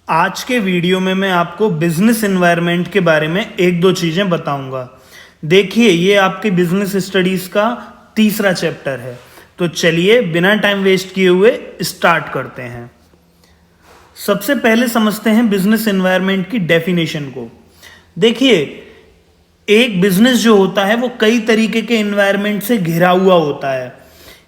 आज के वीडियो में मैं आपको बिजनेस एनवायरनमेंट के बारे में एक दो चीज़ें बताऊंगा। देखिए, ये आपके बिजनेस स्टडीज़ का तीसरा चैप्टर है। तो चलिए बिना टाइम वेस्ट किए हुए स्टार्ट करते हैं। सबसे पहले समझते हैं बिजनेस एनवायरनमेंट की डेफिनेशन को। देखिए, एक बिजनेस जो होता है वो कई तरीके के एनवायरनमेंट से घिरा हुआ होता है।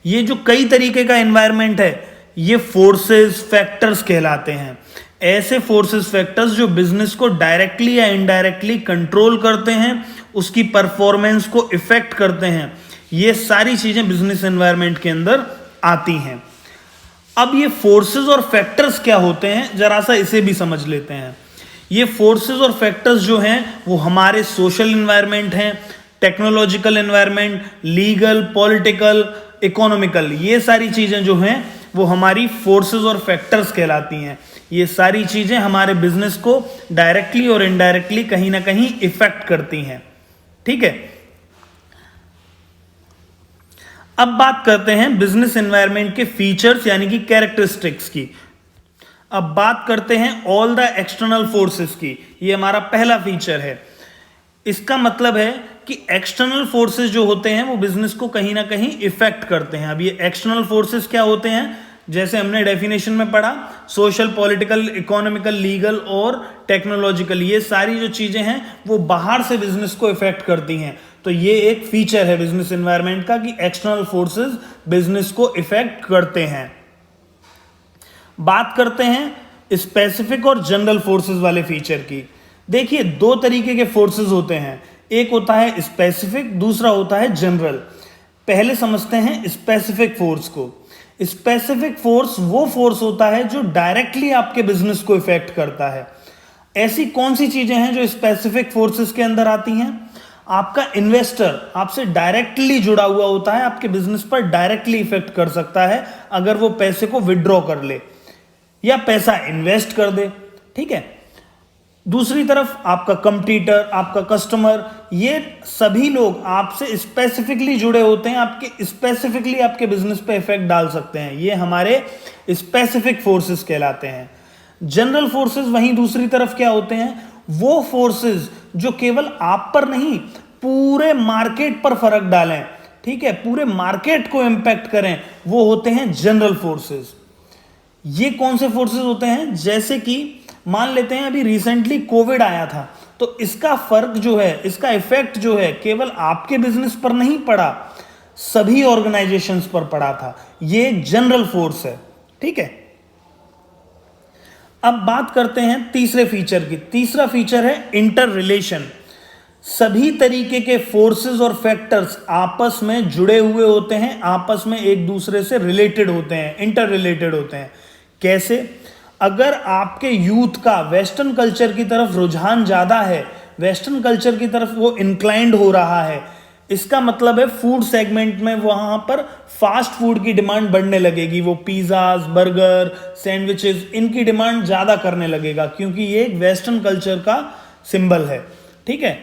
ये जो कई तरीके का एनवायरनमेंट है, ये फोर्सेस फैक्टर्स कहलाते हैं। ऐसे फोर्सेस फैक्टर्स जो बिजनेस को डायरेक्टली या इनडायरेक्टली कंट्रोल करते हैं, उसकी परफॉर्मेंस को इफेक्ट करते हैं, ये सारी चीजें बिजनेस एनवायरनमेंट के अंदर आती हैं। अब ये फोर्सेस और फैक्टर्स क्या होते हैं, जरा सा इसे भी समझ लेते हैं। ये फोर्सेस और फैक्टर्स जो हैं वो हमारे सोशल एनवायरनमेंट हैं, technological environment, legal, political, economical, ये सारी चीजें जो हैं वो हमारी फोर्सेस और फैक्टर्स कहलाती हैं। ये सारी चीजें हमारे बिजनेस को डायरेक्टली और इनडायरेक्टली कहीं ना कहीं इफेक्ट करती हैं। ठीक है, अब बात करते हैं बिजनेस एनवायरनमेंट के फीचर्स यानी कि कैरेक्टरिस्टिक्स की। अब बात करते हैं ऑल द एक्सटर्नल फोर्सेस की। ये हमारा पहला फीचर है। इसका मतलब है कि एक्सटर्नल फोर्सेस जो होते हैं वो बिजनेस को कहीं ना कहीं इफेक्ट करते हैं। अब ये एक्सटर्नल फोर्सेस क्या होते हैं, जैसे हमने डेफिनेशन में पढ़ा, सोशल, पॉलिटिकल, इकोनॉमिकल, लीगल और टेक्नोलॉजिकल, ये सारी जो चीजें हैं वो बाहर से बिजनेस को इफेक्ट करती हैं। तो ये एक फीचर है बिजनेस एनवायरनमेंट का कि एक्सटर्नल फोर्सेस बिजनेस को इफेक्ट करते हैं। बात करते हैं स्पेसिफिक और जनरल फोर्सेस वाले फीचर की। देखिए, दो तरीके के फोर्सेस होते हैं, एक होता है स्पेसिफिक, दूसरा होता है जनरल। पहले समझते हैं स्पेसिफिक फोर्स को। स्पेसिफिक फोर्स वो फोर्स होता है जो डायरेक्टली आपके बिजनेस को इफेक्ट करता है। ऐसी कौन सी चीजें हैं जो स्पेसिफिक फोर्सेस के अंदर आती हैं? आपका इन्वेस्टर आपसे डायरेक्टली जुड़ा हुआ होता है, आपके बिजनेस पर डायरेक्टली इफेक्ट कर सकता है अगर वो पैसे को विड्रॉ कर ले या पैसा इन्वेस्ट कर दे। ठीक है, दूसरी तरफ आपका कंपटीटर, आपका कस्टमर, ये सभी लोग आपसे स्पेसिफिकली जुड़े होते हैं, आपके स्पेसिफिकली आपके बिजनेस पे इफेक्ट डाल सकते हैं। ये हमारे स्पेसिफिक फोर्सेस कहलाते हैं। जनरल फोर्सेस वहीं दूसरी तरफ क्या होते हैं, वो फोर्सेस जो केवल आप पर नहीं पूरे मार्केट पर फर्क डालें, ठीक है, पूरे मार्केट को इंपैक्ट करें, वो होते हैं जनरल फोर्सेस। ये कौन से फोर्सेस होते हैं? जैसे कि मान लेते हैं अभी रिसेंटली कोविड आया था, तो इसका फर्क जो है, इसका इफेक्ट जो है, केवल आपके बिजनेस पर नहीं पड़ा, सभी ऑर्गेनाइजेशंस पर पड़ा था। ये जनरल फोर्स है। ठीक है, अब बात करते हैं तीसरे फीचर की। तीसरा फीचर है इंटर रिलेशन। सभी तरीके के फोर्सेस और फैक्टर्स आपस में जुड़े हुए होते हैं, आपस में एक दूसरे से रिलेटेड होते हैं, इंटर रिलेटेड होते हैं। कैसे? अगर आपके यूथ का वेस्टर्न कल्चर की तरफ रुझान ज्यादा है, वेस्टर्न कल्चर की तरफ वो इंक्लाइंड हो रहा है, इसका मतलब है फूड सेगमेंट में वहां पर फास्ट फूड की डिमांड बढ़ने लगेगी। वो पिज्जाज, बर्गर, सैंडविचेस, इनकी डिमांड ज्यादा करने लगेगा, क्योंकि ये एक वेस्टर्न कल्चर का सिंबल है। ठीक है,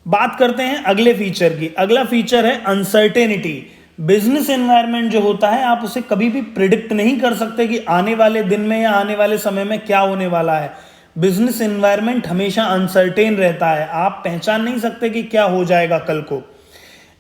बात करते हैं अगले फीचर की। अगला फीचर है अनसर्टेनिटी। बिजनेस एनवायरनमेंट जो होता है, आप उसे कभी भी प्रिडिक्ट नहीं कर सकते कि आने वाले दिन में या आने वाले समय में क्या होने वाला है। बिजनेस एनवायरनमेंट हमेशा अनसर्टेन रहता है, आप पहचान नहीं सकते कि क्या हो जाएगा कल को।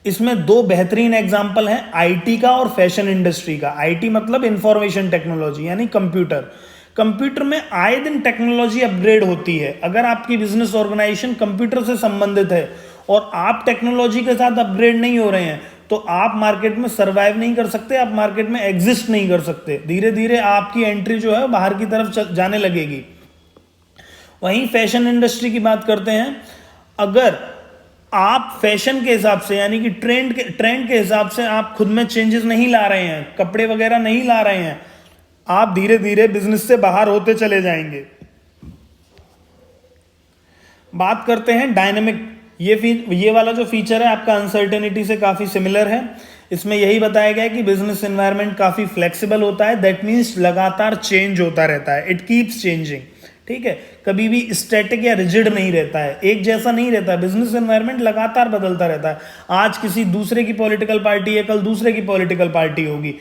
इसमें दो बेहतरीन एग्जाम्पल हैं, आईटी का और फैशन इंडस्ट्री का। आईटी मतलब इंफॉर्मेशन टेक्नोलॉजी यानी कंप्यूटर। कंप्यूटर में आए दिन टेक्नोलॉजी अपग्रेड होती है। अगर आपकी बिजनेस ऑर्गेनाइजेशन कंप्यूटर से संबंधित है और आप टेक्नोलॉजी के साथ अपग्रेड नहीं हो रहे हैं, तो आप मार्केट में सर्वाइव नहीं कर सकते, आप मार्केट में एग्जिस्ट नहीं कर सकते। धीरे धीरे आपकी एंट्री जो है बाहर की तरफ जाने लगेगी। वहीं फैशन इंडस्ट्री की बात करते हैं। अगर आप फैशन के हिसाब से यानी कि ट्रेंड के हिसाब से आप खुद में चेंजेस नहीं ला रहे हैं, कपड़े वगैरह नहीं ला रहे हैं, आप धीरे धीरे बिजनेस से बाहर होते चले जाएंगे। बात करते हैं डायनेमिक। ये वाला जो फीचर है आपका अनसर्टेनिटी से काफी सिमिलर है। इसमें यही बताया गया है कि बिजनेस एनवायरनमेंट काफी फ्लेक्सिबल होता है। दैट मीन्स लगातार चेंज होता रहता है, इट कीप्स चेंजिंग। ठीक है, कभी भी स्टैटिक या रिजिड नहीं रहता है, एक जैसा नहीं रहता है। बिजनेस एनवायरनमेंट लगातार बदलता रहता है। आज किसी दूसरे की पॉलिटिकल पार्टी है, कल दूसरे की पॉलिटिकल पार्टी होगी।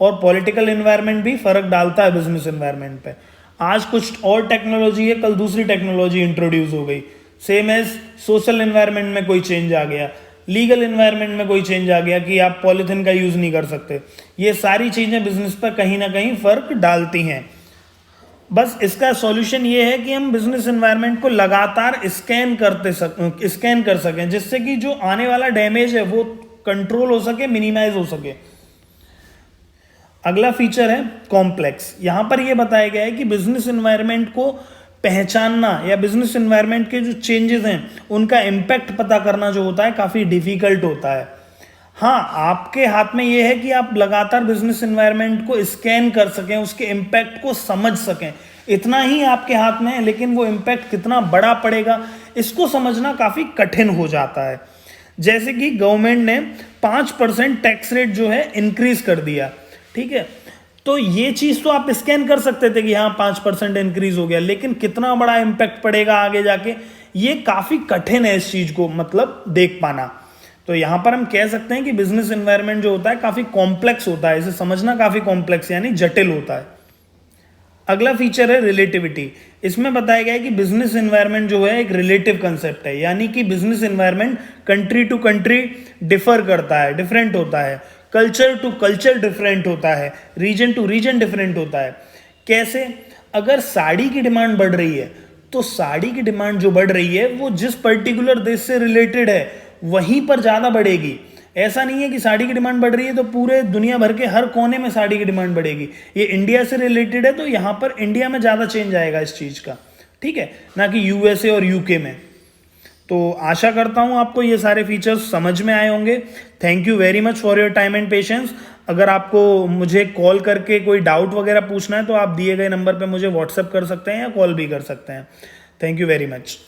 और पॉलिटिकल इन्वायरमेंट भी फर्क डालता है बिजनेस इन्वायरमेंट पे। आज कुछ और टेक्नोलॉजी है, कल दूसरी टेक्नोलॉजी इंट्रोड्यूस हो गई। सेम एज सोशल इन्वायरमेंट में कोई चेंज आ गया, लीगल इन्वायरमेंट में कोई चेंज आ गया कि आप पॉलिथीन का यूज़ नहीं कर सकते। ये सारी चीज़ें बिजनेस पर कहीं ना कहीं फ़र्क डालती हैं। बस इसका सॉल्यूशन ये है कि हम बिजनेस एनवायरनमेंट को लगातार स्कैन कर सकें, जिससे कि जो आने वाला डैमेज है वो कंट्रोल हो सके, मिनिमाइज हो सके। अगला फीचर है कॉम्प्लेक्स। यहां पर यह बताया गया है कि बिजनेस एनवायरनमेंट को पहचानना या बिजनेस एनवायरनमेंट के जो चेंजेस हैं उनका इम्पैक्ट पता करना जो होता है काफ़ी डिफिकल्ट होता है। हाँ, आपके हाथ में यह है कि आप लगातार बिजनेस एनवायरनमेंट को स्कैन कर सकें, उसके इम्पैक्ट को समझ सकें, इतना ही आपके हाथ में है। लेकिन वो इम्पैक्ट कितना बड़ा पड़ेगा इसको समझना काफ़ी कठिन हो जाता है। जैसे कि गवर्नमेंट ने 5% टैक्स रेट जो है इंक्रीज कर दिया, ठीक है, तो ये चीज़ तो आप स्कैन कर सकते थे कि हाँ 5% इंक्रीज हो गया, लेकिन कितना बड़ा इम्पैक्ट पड़ेगा आगे जाके ये काफ़ी कठिन है इस चीज़ को मतलब देख पाना। तो यहाँ पर हम कह सकते हैं कि बिजनेस एनवायरनमेंट जो होता है काफ़ी कॉम्प्लेक्स होता है, इसे समझना काफ़ी कॉम्प्लेक्स यानी जटिल होता है। अगला फीचर है रिलेटिविटी। इसमें बताया गया है कि बिजनेस एनवायरनमेंट जो है एक रिलेटिव कंसेप्ट है, यानी कि business environment country to country differ करता है, डिफरेंट होता है, कल्चर टू कल्चर डिफरेंट होता है, रीजन टू रीजन डिफरेंट होता है। कैसे? अगर साड़ी की डिमांड बढ़ रही है तो साड़ी की डिमांड जो बढ़ रही है वो जिस पर्टिकुलर देश से रिलेटेड है वहीं पर ज़्यादा बढ़ेगी। ऐसा नहीं है कि साड़ी की डिमांड बढ़ रही है तो पूरे दुनिया भर के हर कोने में साड़ी की डिमांड बढ़ेगी। ये इंडिया से रिलेटेड है तो यहाँ पर इंडिया में ज़्यादा चेंज आएगा इस चीज़ का, ठीक है, ना कि यूएसए और यूके में। तो आशा करता हूँ आपको ये सारे फीचर्स समझ में आए होंगे। Thank you very much for your time and patience. अगर आपको मुझे कॉल करके कोई डाउट वगैरह पूछना है तो आप दिए गए नंबर पे मुझे व्हाट्सएप कर सकते हैं या कॉल भी कर सकते हैं। Thank you very much.